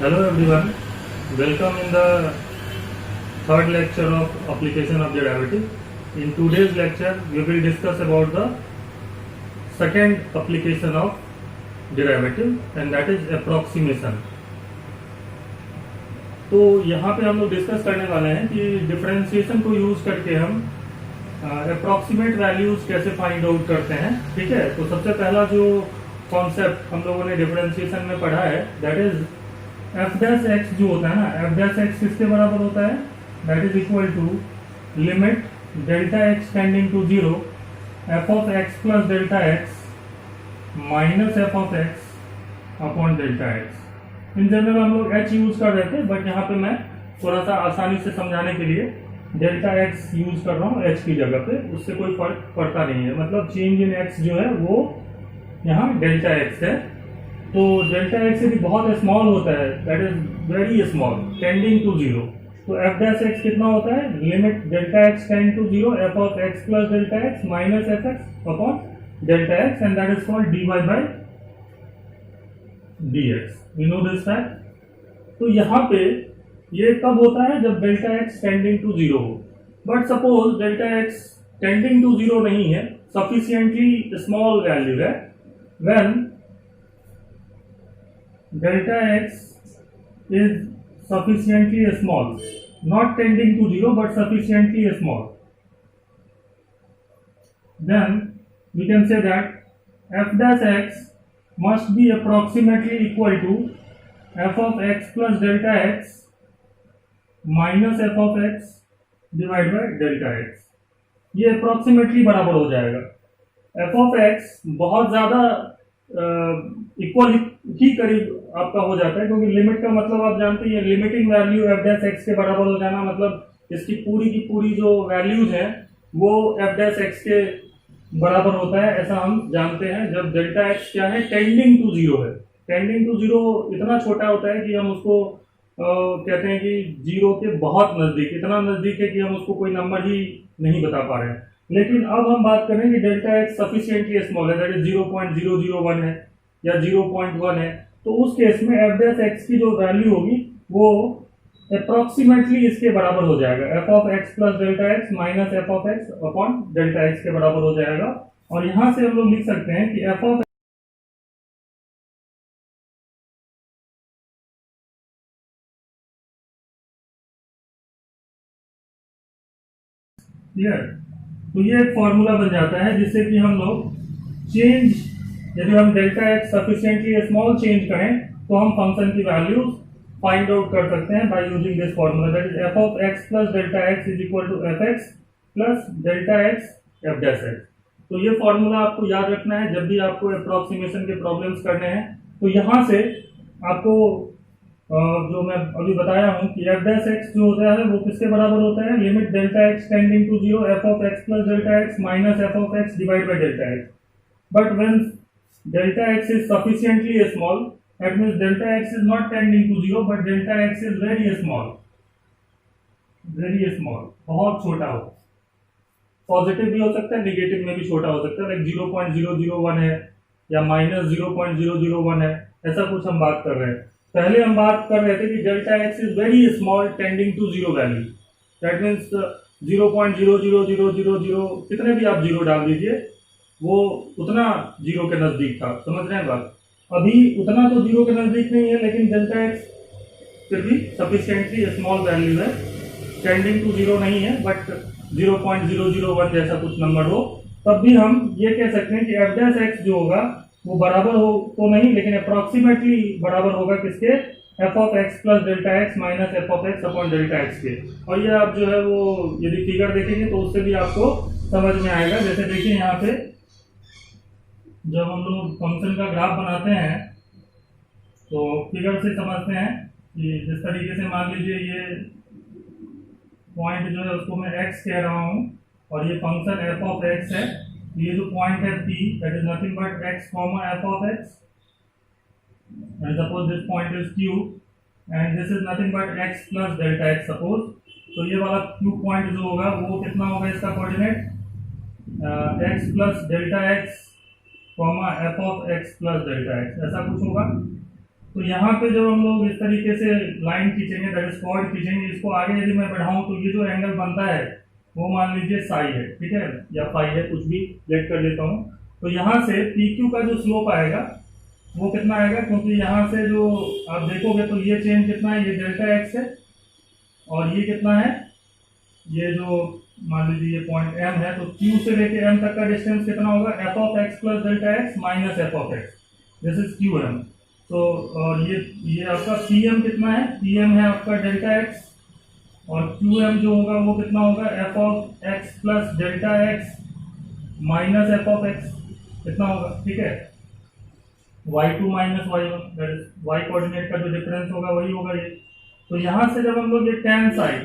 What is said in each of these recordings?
Hello everyone, welcome in the third lecture of application of derivative. In today's lecture, we will discuss about the second application of derivative and that is approximation. तो यहाँ पे हम लोग discuss करने वाले हैं कि differentiation को यूज करके हम अप्रोक्सीमेट वैल्यूज कैसे फाइंड आउट करते हैं. ठीक है, तो सबसे पहला जो कॉन्सेप्ट हम लोगों ने डिफरेंशिएशन में पढ़ा है that is F dash x जो होता है ना, एफ डैश एक्स किसके बराबर होता है, that is equal to limit delta x tending to zero F of x plus delta x minus F of x upon delta x. In general हम लोग एच यूज कर रहे थे, बट यहाँ पे मैं थोड़ा सा आसानी से समझाने के लिए डेल्टा एक्स यूज कर रहा हूँ एच की जगह पे. उससे कोई फर्क पड़ता नहीं है, मतलब चेंज इन एक्स जो है वो यहाँ डेल्टा एक्स है. तो डेल्टा एक्स यदि बहुत स्मॉल होता है that is very small tending to zero, तो एफ डैश एक्स कितना होता है, limit delta x tend to zero F of x plus delta x minus F x upon delta x and that is called d y by d x. We know this fact. तो यहाँ पे ये कब होता है, जब delta x tending to zero हो. But suppose delta x tending to zero नहीं है, सफिशिएंटली स्मॉल वैल्यू है, when delta x is sufficiently small, not tending to zero but sufficiently small, then we can say that f dash x must be approximately equal to f of x plus delta x minus f of x divided by delta x. ये approximately बराबर हो जाएगा. f of x बहुत ज़्यादा equal ही करीब आपका हो जाता है, क्योंकि लिमिट का मतलब आप जानते हैं limiting value F dash x के बराबर हो जाना, मतलब इसकी पूरी की पूरी जो वैल्यूज हैं वो एफ डैश एक्स के बराबर होता है, ऐसा हम जानते हैं. जब डेल्टा एक्स क्या है, टेंडिंग टू जीरो है. टेंडिंग टू जीरो इतना छोटा होता है कि हम उसको कहते हैं कि जीरो के बहुत नज़दीक, इतना नज़दीक है कि हम उसको कोई नंबर ही नहीं बता पा रहे हैं. लेकिन अब हम बात करें कि डेल्टा एक्स सफिशिएंटली स्मॉल है, दैट इज 0.001 है या 0.1 है, तो उस केस में एफ डैश एक्स की जो वैल्यू होगी वो अप्रोक्सीमेटली इसके बराबर हो जाएगा, f of x plus delta x minus F of x upon delta x के बराबर हो जाएगा. और यहां से हम लोग लिख सकते हैं कि एफ ऑफ क्लियर. तो ये एक फॉर्मूला बन जाता है जिससे कि हम लोग चेंज, यदि हम delta x sufficiently small change करें तो हम फंक्शन की वैल्यूज फाइंड आउट कर सकते हैं by using this formula, that is F of x plus delta x is equal to f x plus delta x f dash x. तो ये formula आपको याद रखना है जब भी आपको अप्रोक्सीमेशन के प्रॉब्लम्स करने हैं. तो यहाँ से आपको जो मैं अभी बताया हूँ कि एफ डैश एक्स जो होता है वो किसके बराबर होता है, limit delta x tending to zero F of x plus delta x minus F of x divide by delta x. But when delta x is sufficiently small, that means delta x is not tending to zero but delta x is very small, बहुत छोटा हो. Positive भी हो सकता है, negative में भी छोटा हो सकता है, लाइक 0.001 है या माइनस 0.001 है, ऐसा कुछ हम बात कर रहे हैं. पहले हम बात कर रहे थे कि delta x is very small tending to zero value, that means 0.00000 कितने भी आप जीरो डाल दीजिए वो उतना जीरो के नज़दीक था. समझ रहे हैं बात. अभी उतना तो जीरो के नज़दीक नहीं है, लेकिन डेल्टा एक्स फिर भी सफिशिएंटली स्मॉल वैल्यू है, टेंडिंग टू जीरो नहीं है बट 0.001 जैसा कुछ नंबर हो, तब भी हम ये कह सकते हैं कि एफ डैश एक्स जो होगा वो बराबर हो तो नहीं लेकिन अप्रॉक्सीमेटली बराबर होगा किसके, F of x plus delta x minus F of x upon delta x के. और ये आप जो है वो यदि फिगर देखेंगे तो उससे भी आपको समझ में आएगा. जैसे देखिए यहाँ पे जब हम लोग फंक्शन का ग्राफ बनाते हैं तो फिगर से समझते हैं कि जिस तरीके से मान लीजिए ये पॉइंट जो है उसको मैं x कह रहा हूँ और ये फंक्शन f ऑफ x है. ये जो पॉइंट है p that is nothing but x comma f of x and suppose this point is q and this is nothing but x plus delta x suppose. तो ये वाला q point जो होगा वो कितना होगा, इसका coordinate x plus delta x comma F of x plus delta x, ऐसा कुछ होगा. तो यहाँ पे जब हम लोग इस तरीके से लाइन खींचेंगे, दैट इज कॉर्ड खींचेंगे, इसको आगे यदि मैं बढ़ाऊं तो ये जो एंगल बनता है वो मान लीजिए साई है, ठीक है, या फाई है, कुछ भी लेट कर लेता हूँ। तो यहाँ से पी क्यू का जो स्लोप आएगा वो कितना आएगा, क्योंकि यहाँ से जो आप देखोगे तो ये चेंज कितना है, ये डेल्टा एक्स है, और ये कितना है, ये जो मान लीजिए ये पॉइंट एम है, तो क्यू से लेके एम तक का डिस्टेंस कितना होगा, f of x plus delta x minus F of x, this is Q M. तो और ये आपका पी एम कितना है, पी एम है आपका डेल्टा एक्स, और क्यू एम जो होगा वो कितना होगा, f of x plus delta x minus F of x कितना होगा, ठीक है, y2 minus y1, that is y coordinate का जो डिफरेंस होगा वही होगा ये। तो यहाँ से जब हम लोग ये tan साई,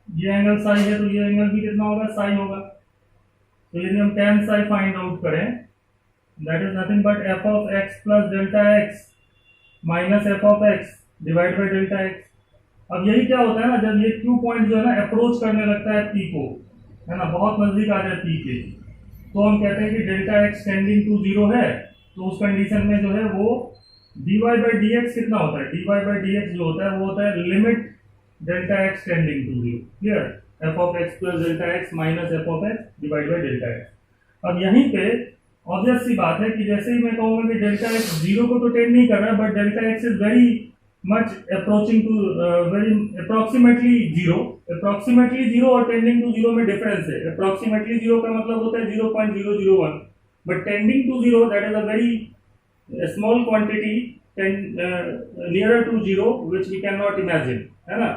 ये एंगल साई है तो ये एंगल भी कितना होगा, साई होगा। तो यदि हम tan साई फाइंड आउट करें, that is nothing but F of x plus delta x minus F of x divide by delta x. अब यही क्या होता है ना, जब ये Q पॉइंट जो है ना अप्रोच करने लगता है P को, है ना, बहुत नजदीक आ जाए P के, तो हम कहते हैं कि delta x tending to zero है। तो उस कंडीशन में जो है वो dy बाई डी एक्स कितना होता है, dy बाई डी एक्स जो होता है वो होता है limit delta x tending to zero, clear, f of x plus delta x minus F of x divide by delta x. अब यहीं पे ऑब्वियस सी बात है कि जैसे ही मैं कहूँगा कि डेल्टा एक्स जीरो को तो टेंड नहीं कर रहा है, but delta x is very much approaching to very approximately zero. Approximately zero और टेंडिंग टू जीरो में डिफरेंस है। अप्रोक्सीमेटली जीरो का मतलब होता है 0.001, but tending to zero that is a very small quantity nearer to zero which we can not imagine, है ना।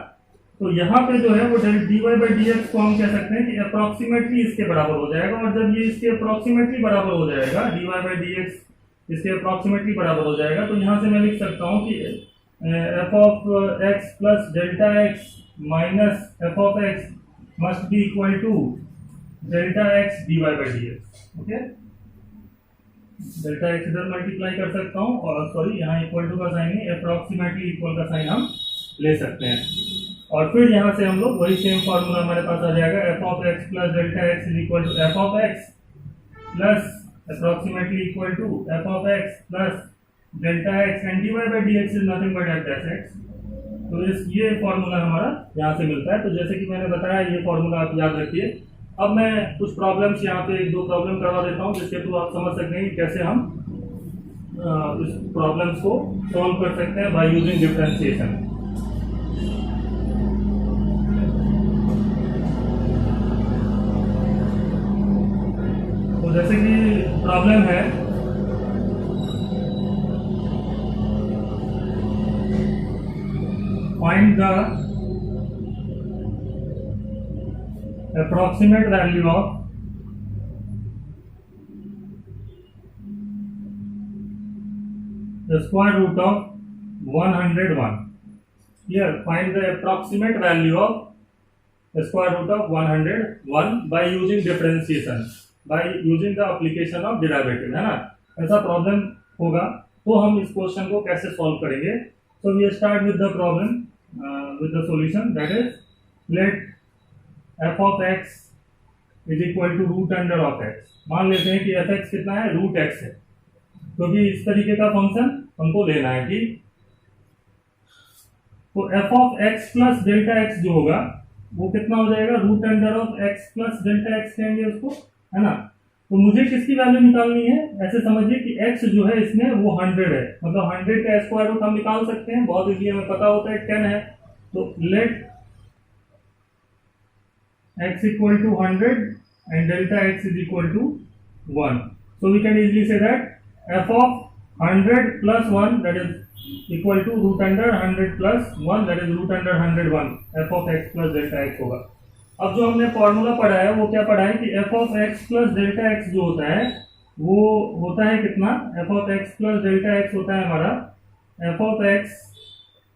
तो यहाँ पे जो है वो dy बाई डी एक्स को हम कह सकते हैं कि अप्रोक्सीमेटली इसके बराबर हो जाएगा, और जब ये इसके अप्रोक्सीमेटली बराबर हो जाएगा, dy बाई डी एक्स इसके अप्रोक्सीमेटली बराबर हो जाएगा, तो यहाँ से मैं लिख सकता हूँ कि f of x plus delta x minus F of x must be equal to delta x dy by d x, okay. Delta x इधर मल्टीप्लाई कर सकता हूँ, और सॉरी यहाँ इक्वल टू का साइन नहीं, अप्रोक्सीमेटली इक्वल का साइन हम ले सकते हैं, और फिर यहाँ से हम लोग वही सेम फार्मूला हमारे पास आ जाएगा, f of x plus delta x is equal to f of x plus approximately equal to f of x plus delta x, and dy by d x is nothing but f dash x. तो ये formula हमारा यहाँ से मिलता है। तो जैसे कि मैंने बताया ये फार्मूला आप याद रखिए। अब मैं कुछ प्रॉब्लम्स यहाँ पे एक दो प्रॉब्लम करवा देता हूँ जिसके थ्रू आप समझ सकते हैं कि कैसे हम इस प्रॉब्लम्स को सॉल्व कर सकते हैं बाय यूजिंग डिफरेंशिएशन। तो जैसे कि प्रॉब्लम है, find the approximate value of the square root of 101. Here find the approximate value of the square root of 101 by using differentiation, by using the application of derivative, है ना। ऐसा problem होगा तो हम इस क्वेश्चन को कैसे सॉल्व करेंगे। So we start with the problem with the solution, that is let f of x is equal to root under of x। मान लेते हैं कि एफ एक्स कितना है, रूट एक्स है, क्योंकि इस तरीके का फंक्शन हमको लेना है कि तो f of x plus delta x जो होगा वो कितना हो जाएगा, root under of x plus delta x कहेंगे उसको, है ना। तो मुझे किसकी वैल्यू निकालनी है, ऐसे समझिए कि x जो है इसमें वो 100 है, मतलब 100 का स्क्वायर रूट हम निकाल सकते हैं, बहुत इजीली हमें पता होता है 10 है। तो late x equal to 100 and delta x is equal to 1. So we can easily say that f of 100 plus 1 that is equal to root under 100 plus 1 that is root under 101 f of x plus delta x होगा। अब जो हमने formula पढ़ा है वो क्या पढ़ा है कि f of x plus delta x जो होता है वो होता है कितना, f of x plus delta x होता है हमारा f of x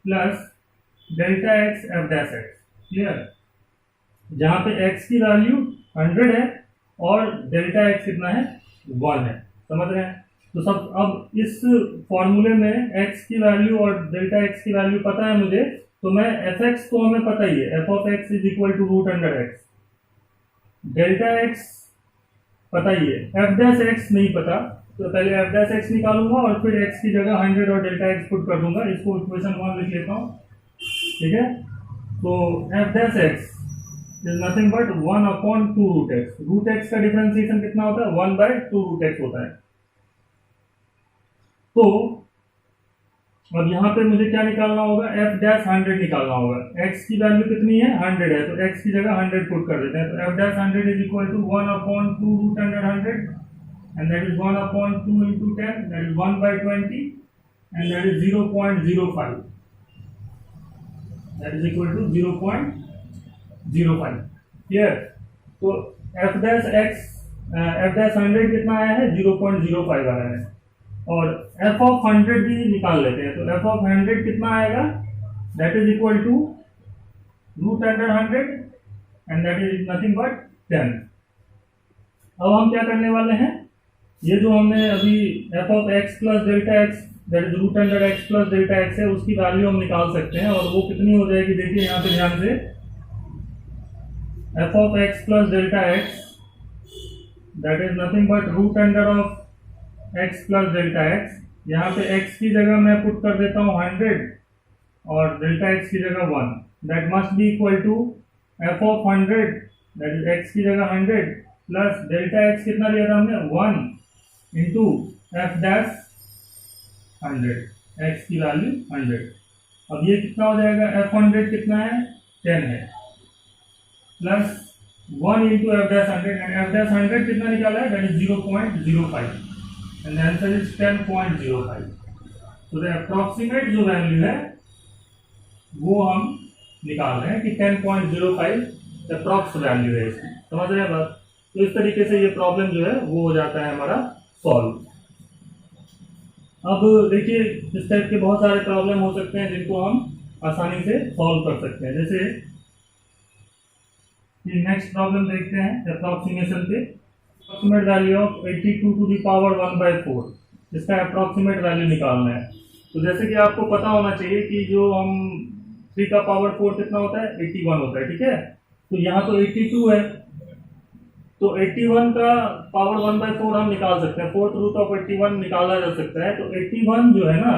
plus delta x f dash x, clear, जहां पे x की वैल्यू 100 है और डेल्टा x कितना है, 1 है, समझ रहे हैं। तो सब अब इस फॉर्मूले में x की वैल्यू और डेल्टा x की वैल्यू पता है मुझे, तो मैं fx को हमें पता ही है, f of x is equal to root under x, delta x पता ही है, f डैश x नहीं पता, तो पहले एफ डैश एक्स निकालूंगा और फिर एक्स की जगह 100 और डेल्टा एक्स पुट कर दूंगा। इसको इक्वेशन 1 लिख लेता हूँ, ठीक है। तो f dash x is nothing but 1/2 root x. Root x का डिफरेंशिएशन कितना होता है? 1/2 रूट एक्स होता है। तो अब यहाँ पे मुझे क्या निकालना होगा? एफ डैश 100 निकालना होगा। एक्स की वैल्यू कितनी है? 100 है, तो एक्स की जगह 100 पुट कर देते हैं। तो f dash 100 is equal to 1/2 root under 100 and that is 1/2 into 10, that is 1/20 and that is 0.05, that is equal to 0.05 here। तो f dash x f dash 100 कितना आया है? 0.05 आया है। और f of 100 भी निकाल लेते हैं। तो f of 100 कितना आएगा? that is equal to root under 100 and that is nothing but 10। अब हम क्या करने वाले हैं? ये जो हमने अभी f of x plus delta x that is root under x plus delta x है, उसकी वैल्यू हम निकाल सकते हैं। और वो कितनी हो जाएगी? देखिए यहाँ पे ध्यान से, f of x plus delta x that is nothing but root under of x plus delta x. यहाँ पे x की जगह मैं पुट कर देता हूँ 100 और डेल्टा x की जगह 1, that must be equal to f of 100 that is x की जगह 100 प्लस डेल्टा x कितना लिया था हमने? 1 इंटू एफ डैश 100, एक्स की वैल्यू 100। अब ये कितना हो जाएगा? एफ 100 कितना है? 10 है, plus 1 into F dash 100 and F dash 100 कितना निकाला है? That is 0.05 and the answer is 10.05। तो द अप्रॉक्सीमेट जो वैल्यू है वो हम निकाल रहे हैं कि 10.05 अप्रॉक्स वैल्यू है इसकी। समझ रहे हैं बात? तो इस तरीके से ये प्रॉब्लम जो है वो हो जाता है हमारा सॉल्व। अब देखिए, इस टाइप के बहुत सारे प्रॉब्लम हो सकते हैं जिनको हम आसानी से सॉल्व कर सकते हैं। जैसे ये नेक्स्ट प्रॉब्लम देखते हैं अप्रॉक्सीमेशन पे। Approximate value of 82 to the power 1/4, इसका अप्रॉक्सीमेट वैल्यू निकालना है। तो जैसे कि आपको पता होना चाहिए कि जो हम 3 का पावर 4 कितना होता है? 81 होता है, ठीक है। तो यहाँ तो 82 है, तो 81 का पावर 1/4 हम निकाल सकते हैं। फोर्थ रूट ऑफ 81 निकाला जा सकता है। तो 81 जो है ना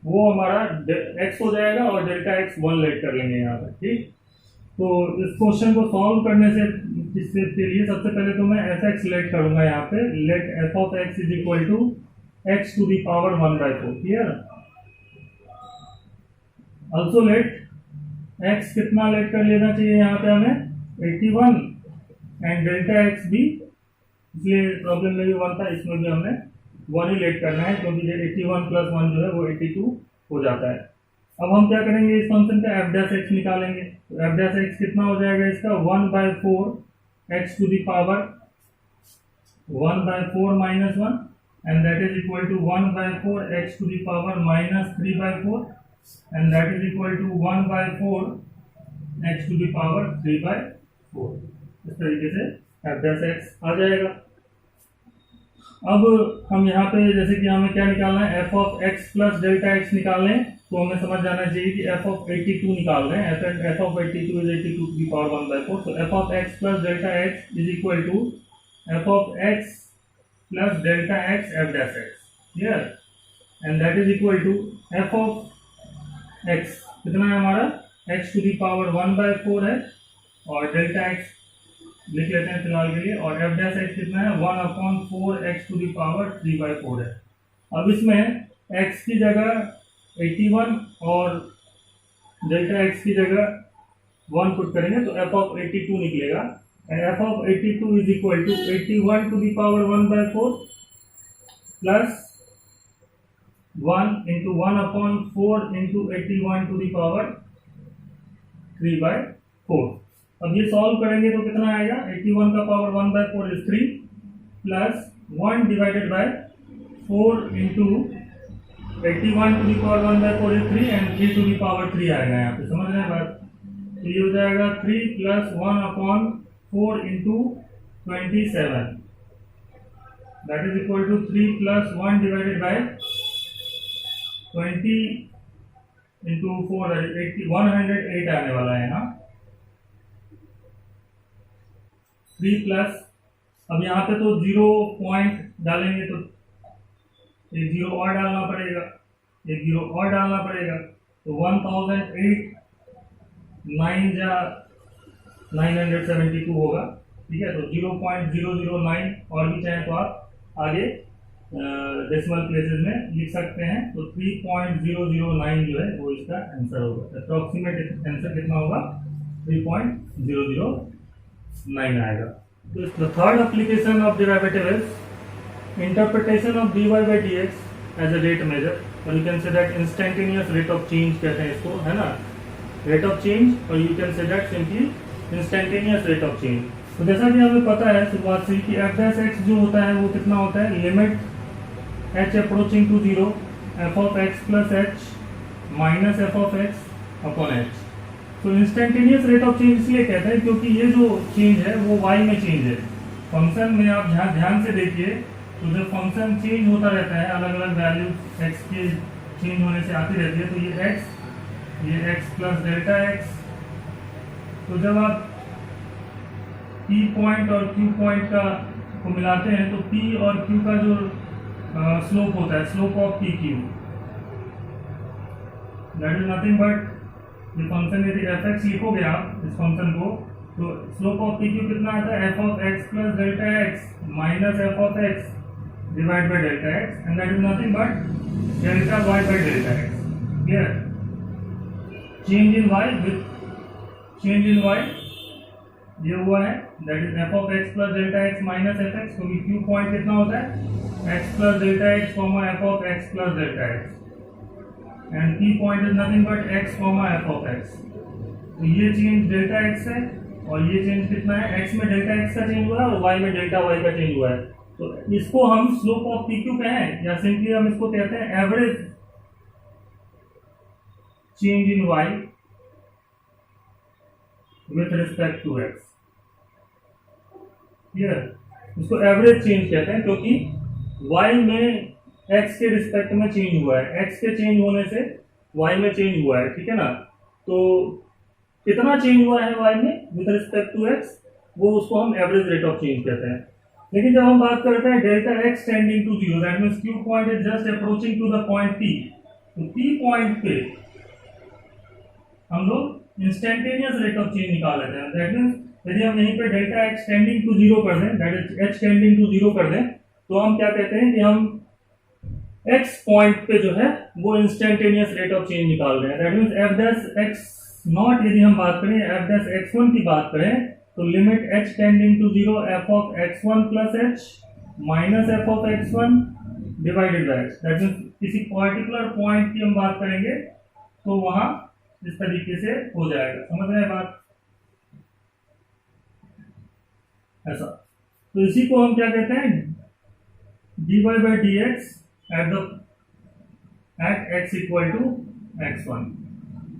वो हमारा x हो जाएगा और डेल्टा x 1 लेट कर लेंगे यहाँ पर, ठीक। तो इस क्वेश्चन को सॉल्व करने से इसके लिए सबसे पहले तो मैं fx लेट करूंगा यहाँ पे। Let f of x is equal to x to the power 1/4, clear. Also let x कितना लेट कर लेना चाहिए यहाँ पे हमें? 81 एंड डेल्टा एक्स भी, इसलिए प्रॉब्लम में भी 1 था, इसमें भी हमने 1 ही लेट करना है क्योंकि 81 प्लस 1 जो है वो 82 हो जाता है। अब हम क्या करेंगे? इस फंक्शन का एफ डैश एक्स निकालेंगे। तो एफ डैश एक्स कितना हो जाएगा इसका? 1/4 x to the power 1/4 minus 1 and that is equal to 1/4 x to the power minus 3/4 and that is equal to 1/4 x to the power 3/4। इस तरीके से एफ डैश एक्स आ जाएगा। अब हम यहाँ पे जैसे कि हमें क्या निकालना है? F of x plus delta x निकाल लें तो हमें समझ जाना चाहिए कि एफ ऑफ 82 निकाल रहे हैं। F of 82 is 82 to the power 1/4। तो f of x plus delta x is equal to f of x plus delta x f dash x, clear. And that is equal to f of x कितना है हमारा? X to the power 1/4 है और delta x लिख लेते हैं फिलहाल के लिए, और एफ डैश एक्स कितना है? 1/4 एक्स टू द पावर 3/4 है। अब इसमें x की जगह 81 और डेल्टा x की जगह 1 पुट करेंगे तो f ऑफ 82 निकलेगा। And f of 82 is equal to 81 to the power 1/4 plus 1 into 1/4 into 81 to the power 3/4। अब ये सॉल्व करेंगे तो कितना आएगा? 81 का power 1/4 is 3 plus 1 divided by 4 into 81 to the power 1/4 is 3 and 3 to the power 3 आएगा यहाँ पे। समझ रहे हैं बात? तो ये हो जाएगा 3 plus 1/4 into 27 that is equal to 3 plus 1 divided by 20 into 4 108 आने वाला है यहाँ। 3 प्लस, अब यहाँ पे तो 0 पॉइंट डालेंगे तो एक जीरो और डालना पड़ेगा, एक जीरो और डालना पड़ेगा, तो 1008 9 जा 972 होगा। ठीक है, तो 0.009 और भी चाहे तो आप आगे डेसिमल प्लेसेस में लिख सकते हैं। तो 3.009 जो है वो इसका आंसर होगा। अप्रॉक्सीमेट आंसर कितना होगा? 3.009 आएगा। तो the third application of derivative is interpretation of dy by dx as a rate measure, और you can say that instantaneous rate of change कहते हैं इसको, है ना, रेट ऑफ चेंज, और you can say that simply instantaneous rate of change. तो जैसा कि हमें पता है शुरुआत से कि एफ डैश एक्स जो होता है वो कितना होता है? Limit h approaching to zero F of x plus H minus F of x upon h. तो इंस्टेंटेनियस रेट ऑफ चेंज इसलिए कहते हैं क्योंकि ये जो चेंज है वो वाई में चेंज है। फंक्शन में आप ध्यान से देखिए, तो जब फंक्शन चेंज होता रहता है, अलग अलग वैल्यू एक्स के चेंज होने से आती रहती है, तो ये एक्स प्लस डेल्टा एक्स। तो जब आप पी पॉइंट और क्यू पॉइंट को मिलाते हैं तो पी और क्यू का जो स्लोप होता है, slope of P Q, that is nothing but ये फंक्शन, यदि एफ एक्स लिखोगे आप इस फंक्शन को, तो स्लोप ऑफ पी क्यू कितना आता है? F of x plus delta x minus F of x divide by delta x, and that is nothing but delta Y by delta X. Clear? Change in Y with change in Y ये हुआ है, that is F of x plus delta x minus F X, क्योंकि Q point कितना होता है? X plus delta X comma F of x plus delta x, and P point is nothing but x comma F of x. तो ये change delta x है, और ये change कितना है? एक्स में डेल्टा एक्स का चेंज हुआ है और वाई में डेल्टा वाई का चेंज हुआ है। तो इसको हम स्लोप ऑफ पी क्यू कहें, या सिंपली हम इसको कहते हैं average change in Y with respect to X. Clear? इसको एवरेज चेंज कहते हैं क्योंकि y में x के रिस्पेक्ट में चेंज हुआ है, x के चेंज होने से y में चेंज हुआ है। ठीक है ना? तो कितना चेंज हुआ है y में विद रिस्पेक्ट टू x, वो उसको हम एवरेज रेट ऑफ चेंज कहते हैं। लेकिन जब हम बात करते हैं delta x tending to zero, that means Q point is just approaching to the point p, तो p पॉइंट पे हम लोग इंस्टेंटेनियस रेट ऑफ चेंज निकाल लेते हैं। दैट मींस यदि हम यहीं पे delta x tending to zero कर दें, that is H tending to zero कर दें, तो हम क्या कहते हैं कि हम एक्स पॉइंट पे जो है वो इंस्टेंटेनियस रेट ऑफ चेंज निकाल रहे हैं। That means F dash x not, यदि हम बात करें एफ डैश एक्स वन की बात करें, तो limit H tending to zero F of X one plus H minus F of X one divided by X. That means किसी particular point की हम बात करेंगे तो वहां इस तरीके से हो जाएगा। समझ रहे हैं बात? ऐसा, तो इसी को हम क्या कहते हैं? dy by dx at x equal to x1।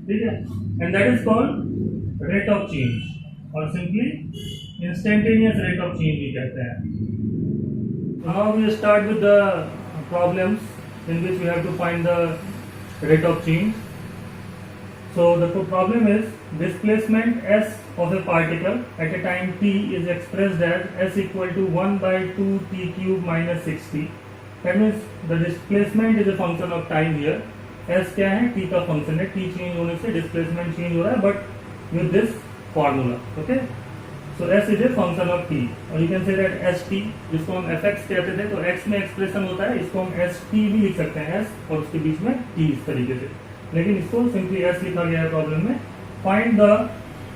ठीक है, and that is called rate of change, और simply instantaneous rate of change भी कहते हैं। Now we start with the problems in which we have to find the rate of change. So the problem is displacement s of a particle at a time t is expressed as s equal to 1 by 2 t cube minus 6t. That means the displacement is a function of time here. s क्या है? t का function है, t change होने से displacement change हो रहा है, but with this formula. Okay? So s is a function of t, और you can say that st, जिसको हम fx कहते थे, तो x में expression होता है, इसको हम st भी लिख सकते हैं, s और उसके बीच में t इस तरीके से, लेकिन इसको सिंपली एस लिखा गया है प्रॉब्लम में। Find the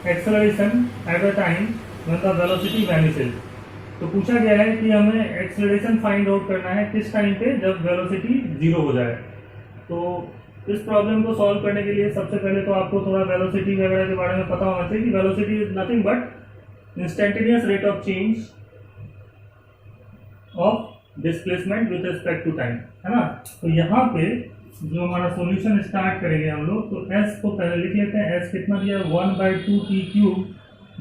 acceleration at a time when the velocity vanishes. तो पूछा गया है कि हमें एक्सेलरेशन फाइंड आउट करना है किस टाइम पे, जब वेलोसिटी जीरो हो जाए। तो इस प्रॉब्लम को सॉल्व करने के लिए सबसे पहले तो आपको थोड़ा वेलोसिटी वगैरह के बारे में पता होना चाहिए कि velocity is nothing but instantaneous rate of change of displacement with respect to time, है ना। तो यहाँ पे जो हमारा सॉल्यूशन स्टार्ट करेंगे हम लोग, तो s को पहले लिख लेते हैं। s कितना दिया? 1 by 2 t cube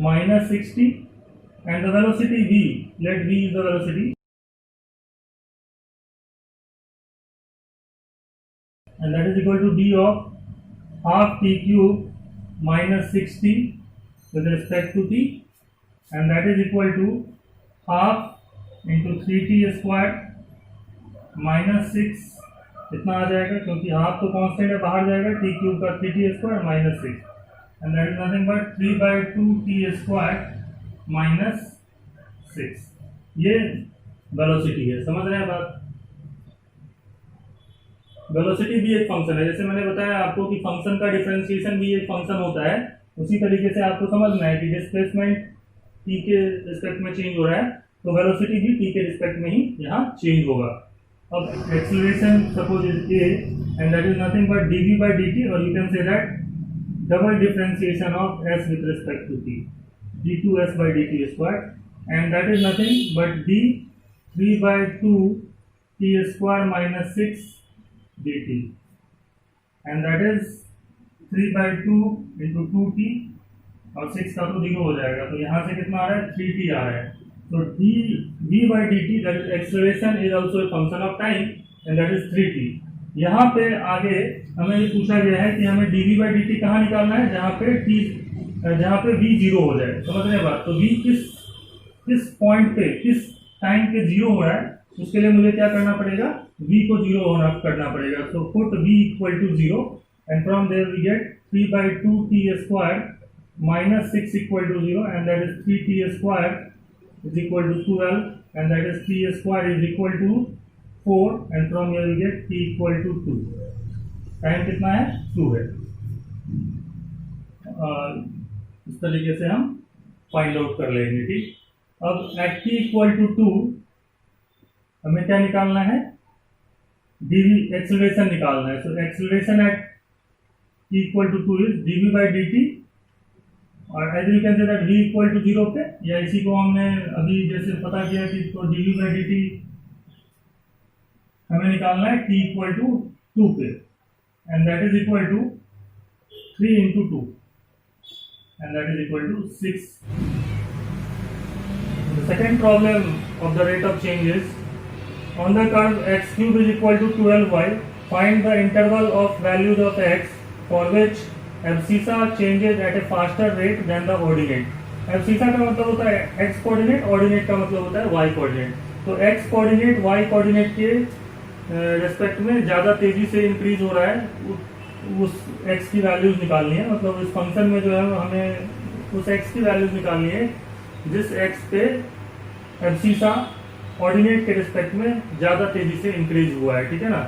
minus 6t, and the velocity v, let v is the velocity, and that is equal to d of half t cube minus 6t with respect to t, and that is equal to half into 3t square -6 इतना आ जाएगा, क्योंकि half तो constant है, बाहर जाएगा, T cube का 3t² -6 and that is nothing but 3/2t² -6। ये velocity है, समझ रहे हैं बात। वेलोसिटी भी एक फंक्शन है, जैसे मैंने बताया आपको कि फंक्शन का डिफरेंशिएशन भी एक फंक्शन होता है, उसी तरीके से आपको समझना है कि डिस्प्लेसमेंट टी के रिस्पेक्ट में चेंज हो रहा है, तो वेलोसिटी भी टी के रिस्पेक्ट में ही यहाँ चेंज होगा। अब acceleration suppose is A and that is nothing but dv/dt, और you can say that double differentiation of s with respect to t, d2s/dt² and that is nothing but d 3/2t² -6 dt and that is 3/2 into 2t, और 6 का तो 0 हो जाएगा, तो यहाँ से कितना आ रहा है 3t आ रहा है। तो dv/dt that is acceleration is also a function of time and that is 3t। यहाँ पे आगे हमें ये पूछा गया है कि हमें dv/dt कहाँ निकालना है, जहाँ पे v 0 हो जाए, समझ रहे हैं बात। तो v किस पॉइंट पे, किस टाइम पे 0 हो रहा है, उसके लिए मुझे क्या करना पड़ेगा, v को 0 होना करना पड़ेगा। So put v equal to 0 and from there we get 3/2t² -6 equal to 0 and that is 3t² is equal to 12 and that is t² is equal to 4 and from here we get t equal to 2। Time कितना है, 2 है। इस तरीके से हम find out कर लेंगे, ठीक। अब एट t इक्वल टू 2 हमें क्या निकालना है, dv एक्सेलरेशन निकालना है। So acceleration at t equal to 2 is dv/dt, और as you can say that v equal to 0 पे, या इसी को हमने अभी जैसे पता किया कि तो dv/dt हमें निकालना है t इक्वल टू 2 पे and that is equal to 3 into 2 and that is equal to 6। The second problem of the rate of change is on the curve x cube is equal to 12y, find the interval of values of x for which abscissa changes at a faster rate than the ordinate। abscissa का मतलब होता है x coordinate, ordinate का मतलब होता है y coordinate. तो x coordinate y coordinate के रेस्पेक्ट में ज़्यादा तेजी से इंक्रीज हो रहा है, उस x की वैल्यूज निकालनी है, मतलब इस फंक्शन में जो है हमें उस x की वैल्यूज निकालनी है जिस x पे एब्सिसा ऑर्डिनेट के रिस्पेक्ट में ज्यादा तेजी से इंक्रीज हुआ है, ठीक है ना।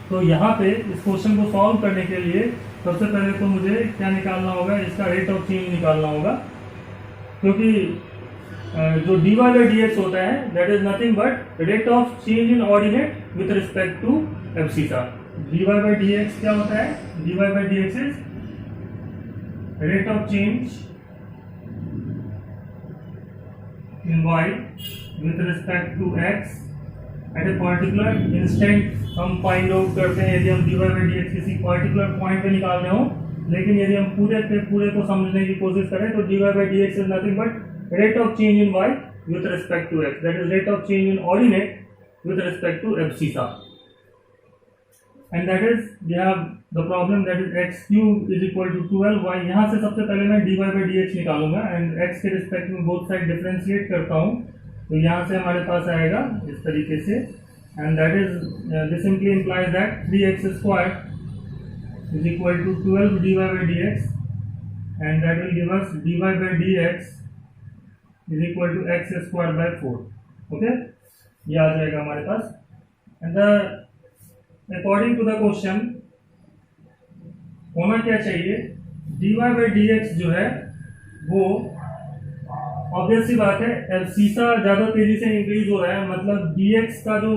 तो यहाँ पे इस क्वेश्चन को सॉल्व करने के लिए सबसे पहले तो मुझे क्या निकालना होगा, इसका रेट ऑफ चेंज निकालना होगा, क्योंकि जो dy/dx होता है that is nothing but rate of change in ordinate with respect to abscissa. dy/dx क्या होता है, dy/dx is rate of change in y with respect to x at a particular instant। हम फाइंड आउट करते हैं यदि हम dy/dx किसी particular point पे निकाल रहे हो, लेकिन यदि हम पूरे को समझने की कोशिश करें तो dy/dx is nothing but rate of change in y with respect to x, that is rate of change in ordinate with respect to abscissa, and that is we have the problem that is x cube is equal to 12y। यहाँ से सबसे पहले मैं dy/dx निकालूंगा and x के respect में both side differentiate करता हूँ, तो यहाँ से हमारे पास आएगा इस तरीके से, and that is this simply implies that 3x² is equal to 12 dy/dx and that will give us dy/dx is equal to x²/4। Okay, ये आ जाएगा हमारे पास। And the according to the question होना क्या चाहिए, dy/dx जो है वो ऑब्वियस सी बात है, एब्सिसा ज्यादा तेजी से इंक्रीज हो रहा है, मतलब dx का जो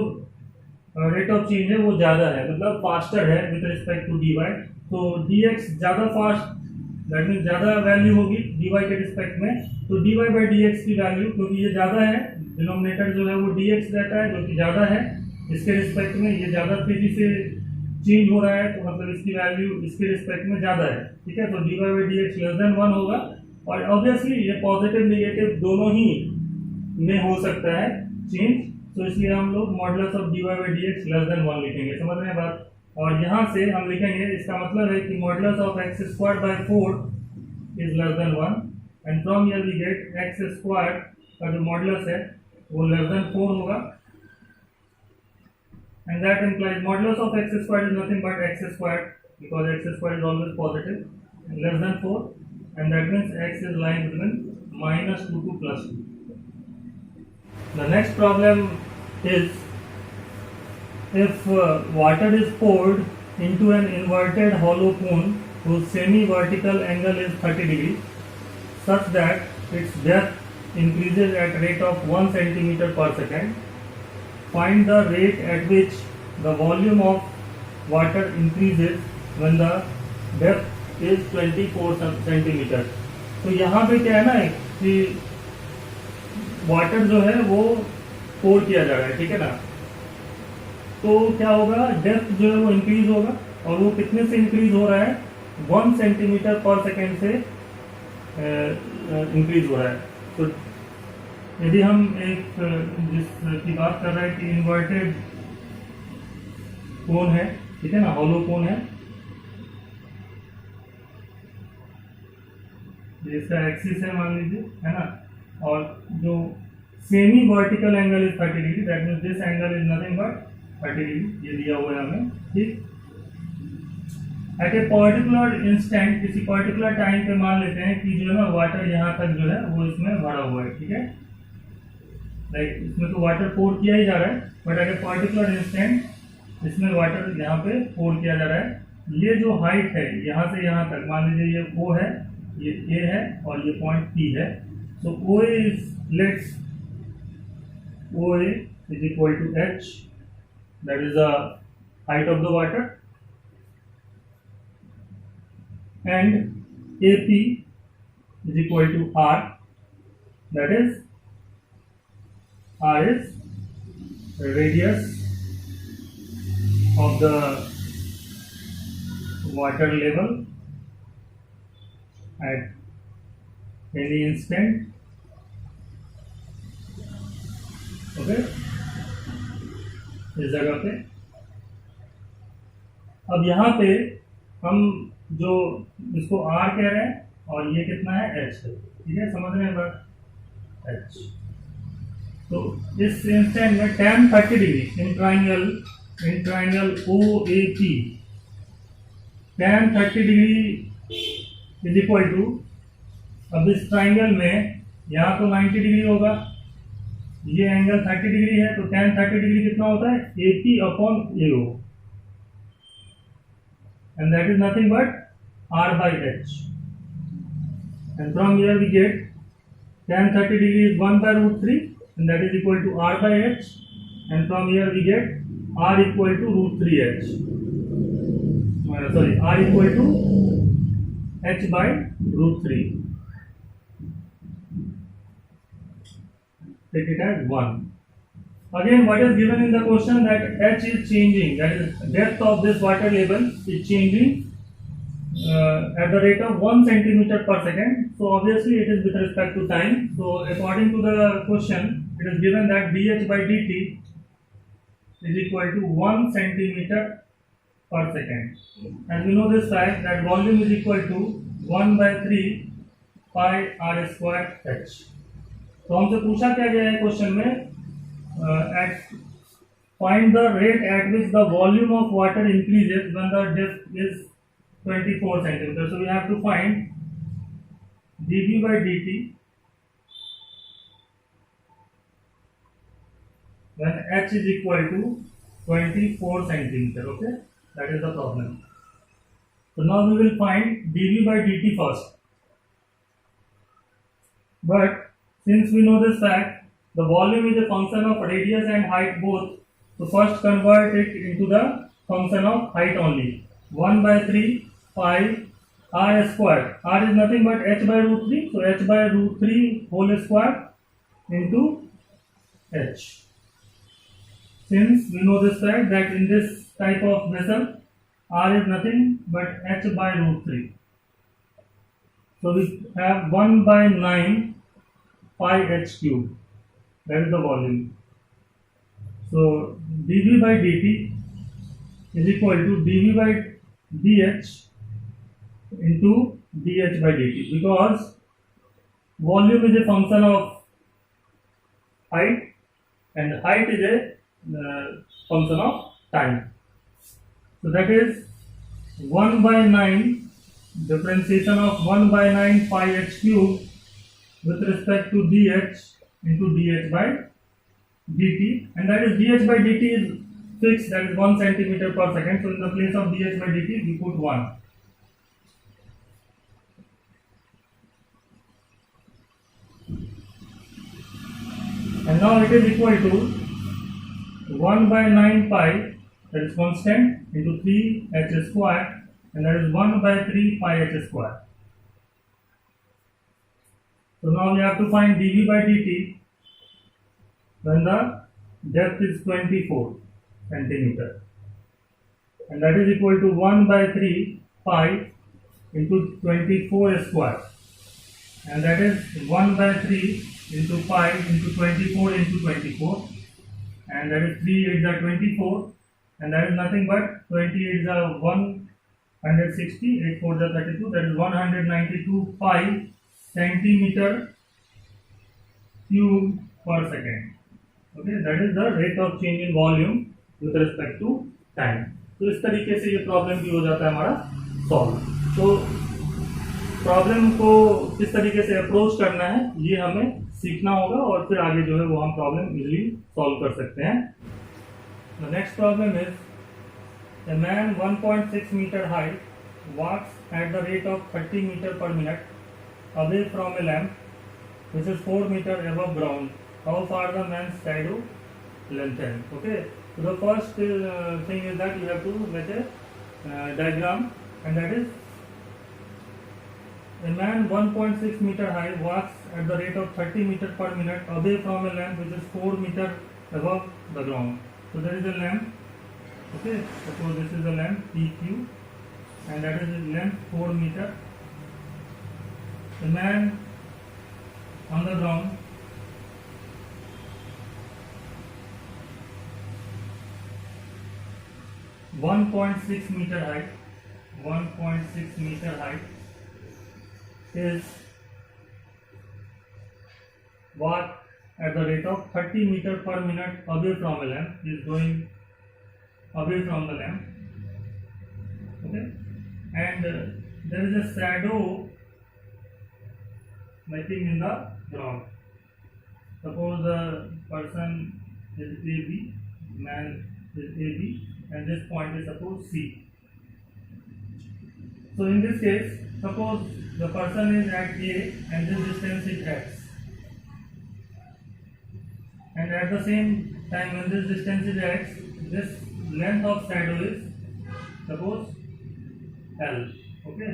रेट ऑफ चेंज है वो ज्यादा है, मतलब फास्टर है विद रिस्पेक्ट टू dy। तो dx ज्यादा फास्ट दैट मीन ज्यादा वैल्यू होगी dy के रिस्पेक्ट में, तो dy/dx की वैल्यू क्योंकि ये ज्यादा है, डिनोमिनेटर जो है वो dx रहता है जो कि ज्यादा है, इसके रिस्पेक्ट में ये ज्यादा तेजी से चेंज हो रहा है, तो मतलब इसकी वैल्यू इसके रिस्पेक्ट में ज्यादा है, ठीक है। तो dy/dx लेस देन 1 होगा, और ऑब्वियसली ये पॉजिटिव नेगेटिव दोनों ही में हो सकता है चेंज, तो इसलिए हम लोग modulus of dy/dx less than 1 लिखेंगे, समझ रहे हैं बात। और यहाँ से हम लिखेंगे, इसका मतलब है कि modulus of x²/4 is less than 1 and from here we get x² का जो मॉडुलस है वो लेस देन 4 होगा, and that implies modulus of x squared is nothing but x squared, because x squared is always positive and less than 4, and that means x is lying between -2 to +2. The next problem is, if water is poured into an inverted hollow cone whose semi-vertical angle is 30 degrees, such that its depth increases at rate of 1 centimeter per second. Find the rate at which the volume of water increases when the depth is 24 centimeter. तो यहाँ पे क्या है ना कि water जो है वो पोर किया जा रहा है, ठीक है ना, तो क्या होगा, डेप्थ जो है वो इंक्रीज होगा, और वो कितने से इंक्रीज हो रहा है, 1 सेंटीमीटर पर सेकेंड से इंक्रीज हो रहा है. तो यदि हम एक जिसकी बात कर रहे हैं कि इन्वर्टेड कोन है, ठीक है ना, हॉलो कोन है, इसका एक्सिस है मान लीजिए, है ना, और जो semi vertical angle is 30 degree, that means this angle is nothing but 30 degree, ये दिया हुआ है हमें, ठीक. एट ए पर्टिकुलर इंस्टेंट, किसी पर्टिकुलर टाइम पे मान लेते हैं कि जो है ना वाटर यहाँ तक जो है वो इसमें भरा हुआ है, ठीक है, लाइक इसमें तो वाटर पोर किया ही जा रहा है, but at a particular instant इसमें वाटर यहाँ पे पोर किया जा रहा है. ये जो हाइट है यहाँ से यहाँ तक, मान लीजिए ये O है, ये A है, और ये पॉइंट P है. So OA is, let's OA is equal to H, that is the height of the water, and AP is equal to R, that is R is radius of the water level at any instant. Okay, इस जगह पे अब यहाँ पे हम जो इसको R कह रहे हैं और ये कितना है, H है, ठीक है, समझ रहे हैं बात, H. तो इस इंस्टेंट में tan 30 degree in triangle OAP, tan 30 degree is equal to, अब इस ट्राइंगल में यहाँ तो 90 डिग्री होगा, ये एंगल 30 डिग्री है, तो tan 30 डिग्री कितना होता है, AP upon AO, and that is nothing but R by H, and from here we get tan 30 degree is 1 by root 3, and that is equal to R by H, and from here we get R equal to root 3H, sorry, R equal to H by root 3, take it as 1. Again, what is given in the question, that H is changing, that is depth of this water level is changing at the rate of 1 centimeter per second. So obviously it is with respect to time. So according to the question, it is given that dH by dt is equal to 1 centimeter per second. And we know this fact that volume is equal to 1 by 3 pi R square H. तो हमसे पूछा क्या गया है question में, find the rate at which the volume of water increases when the depth is 24 centimeters. So we have to find dV by dt when H is equal to 24 centimeter. Okay, that is the problem. So now we will find dV by dt first. But since we know this fact, the volume is a function of radius and height both, so first convert it into the function of height only. 1 by 3 pi R square. R is nothing but H by root 3, so H by root 3 whole square into H. Since we know this fact that in this type of vessel, R is nothing but H by root 3. So we have 1 by 9 pi H cube. That is the volume. So dV by dt is equal to dV by dH into dH by dt, because volume is a function of height and height is a function of time. So that is 1 by 9 differentiation of 1 by 9 pi h cube with respect to dh into dh by dt, and that is dh by dt is fixed, that is 1 centimeter per second. So in the place of dh by dt we put 1. And now it is equal to 1 by 9 pi, that is constant, into 3 h square, and that is 1 by 3 pi h square. So now we have to find dv by dt when the depth is 24 centimeter, and that is equal to 1 by 3 pi into 24 square, and that is 1 by 3 into pi into 24 into 24, and that is 3 8 are 24, and that is nothing but 28 are 160, 8 4 are 32, that is 192 pi centimeter cube per second. Okay, that is the rate of change in volume with respect to time. तो इस तरीके से ये problem भी हो जाता है हमारा सॉल्व. तो प्रॉब्लम को किस तरीके से अप्रोच करना है ये हमें सीखना होगा, और फिर आगे जो है वो हम प्रॉब्लम इजीली सॉल्व कर सकते हैं. The next problem is a man 1.6 meter high walks at the rate of 30 meter per minute away from a lamp which is 4 meter above ground. How far the man's shadow lengthen? Okay, so the first thing is that you have to make a diagram, and that is a man 1.6 meter high walks at the rate of 30 meter per minute away from a lamp which is 4 meter above the ground. So there is a lamp. Okay, suppose this is a lamp PQ, and that is a length 4 meter. The man on the ground (1.6 meter height) 1.6 meter height is walk at the rate of 30 meter per minute away from a lamp. He is going away from the lamp. Okay, and there is a shadow making in the ground. Suppose the person is AB, man is AB, and this point is suppose C. So in this case, suppose the person is at A and this distance is X, and at the same time when this distance is X, this length of shadow is suppose L. Okay,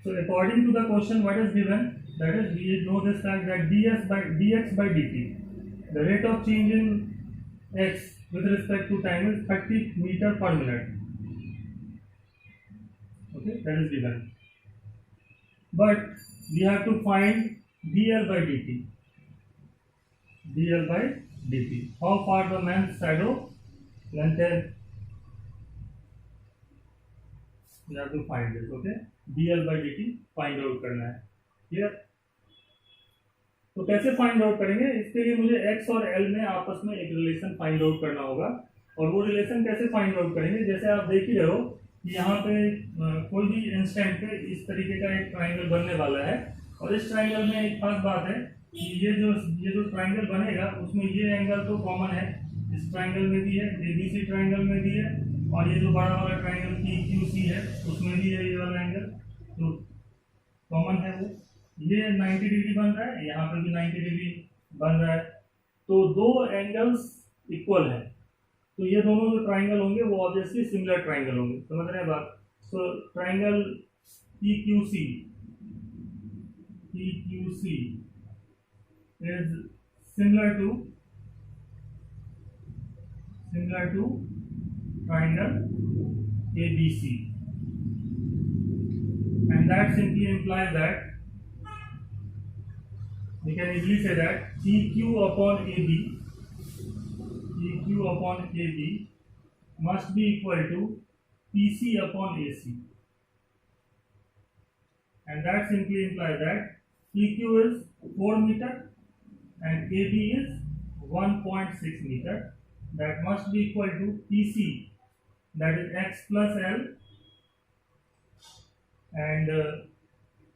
so according to the question what is given, that is we know this fact that dx by dt, the rate of change in x with respect to time is 30 meter per minute. Okay, that is given, but we have to find dl by dt. dl by dt, how far the man's shadow lengthen, we have to find this. Okay, dl by dt find out करना है. Clear? तो कैसे find out करेंगे, इसके लिए मुझे x और l में आपस में एक रिलेशन फाइंड आउट करना होगा. और वो रिलेशन कैसे फाइंड आउट करेंगे, जैसे आप देख ही रहे हो कि यहाँ पे कोई भी इंस्टेंट पे इस तरीके का एक ट्राइंगल बनने वाला है, और इस ट्राइंगल में एक खास बात है कि ये जो ट्राइंगल बनेगा उसमें ये एंगल तो कॉमन है, इस ट्राइंगल में भी है, ABC ट्राइंगल में भी है, और ये जो बड़ा वाला ट्राइंगल PQC है उसमें भी है, ये वाला एंगल तो कॉमन है. वो ये 90 डिग्री बन रहा है, यहाँ पे भी 90 डिग्री बन रहा है, तो दो एंगल्स इक्वल है, तो ये दोनों जो ट्राइंगल होंगे वो ऑब्वियसली सिमिलर ट्राइंगल होंगे. समझ रहे हैं बात? So triangle PQC is similar to triangle ABC, and that simply implies that we can easily say that PQ upon AB must be equal to PC upon AC, and that simply implies that PQ is 4 meter and AB is 1.6 meter, that must be equal to PC, that is x plus L, and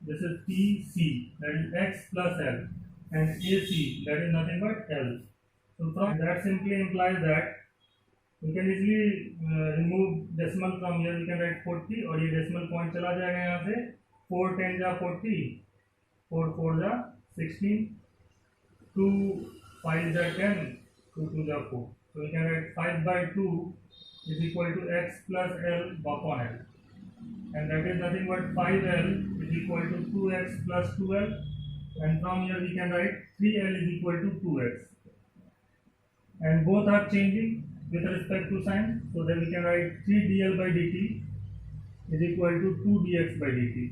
this is PC, that is x plus L, and AC, that is nothing but L. So from that simply implies that we can easily remove decimal from here. We can write 40 और ये decimal point चला जाएगा यहाँ से. 4 10 जा 40, 4 4 जा 16, 2 5 जा 10, 2 2 जा 4. So we can write 5 by 2 is equal to x plus L upon L, and that is nothing but 5L is equal to 2x plus 2L, and from here we can write 3L is equal to 2x, and both are changing with respect to sign, so that we can write 3 dl by dt is equal to 2 dx by dt,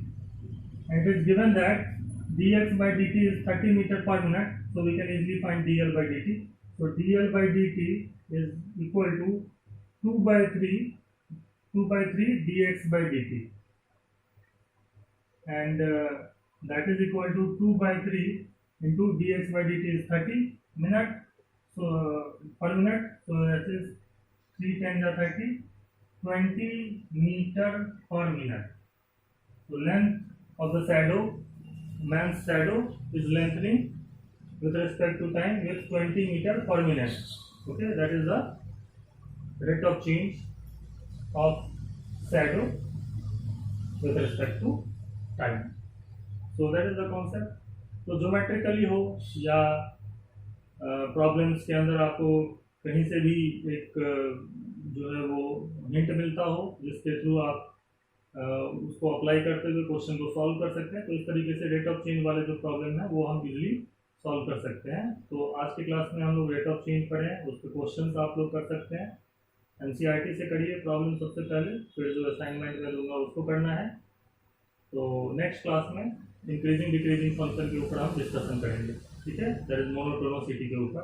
and it is given that dx by dt is 30 meter per minute, so we can easily find dl by dt. So dl by dt is equal to 2 by 3 dx by dt, and that is equal to 2 by 3 into dx by dt is 30 minute, so per minute, so that is 3 10 30, 20 meter per minute. So length of the shadow, man's shadow, is lengthening with respect to time with 20 meter per minute. Okay, that is the rate of change of shadow with respect to time. So that is the concept. तो geometrically हो या problems के अंदर आपको कहीं से भी एक जो है वो हिंट मिलता हो जिसके थ्रू आप उसको अप्लाई करते हुए क्वेश्चन को सॉल्व कर सकते हैं, तो इस तरीके से रेट ऑफ चेंज वाले जो प्रॉब्लम है वो हम इजीली सॉल्व कर सकते हैं. तो आज की क्लास में हम लोग रेट ऑफ चेंज पढ़े हैं, उस पर क्वेश्चन आप लोग कर सकते हैं. एनसीईआरटी से करिए प्रॉब्लम सबसे पहले, फिर जो असाइनमेंट में दूंगा उसको करना है. तो नेक्स्ट क्लास में इंक्रीजिंग डिक्रीजिंग फंक्शन के ऊपर हम डिस्कशन करेंगे. ठीक है, दैट इज मोनोटोनिसिटी के ऊपर.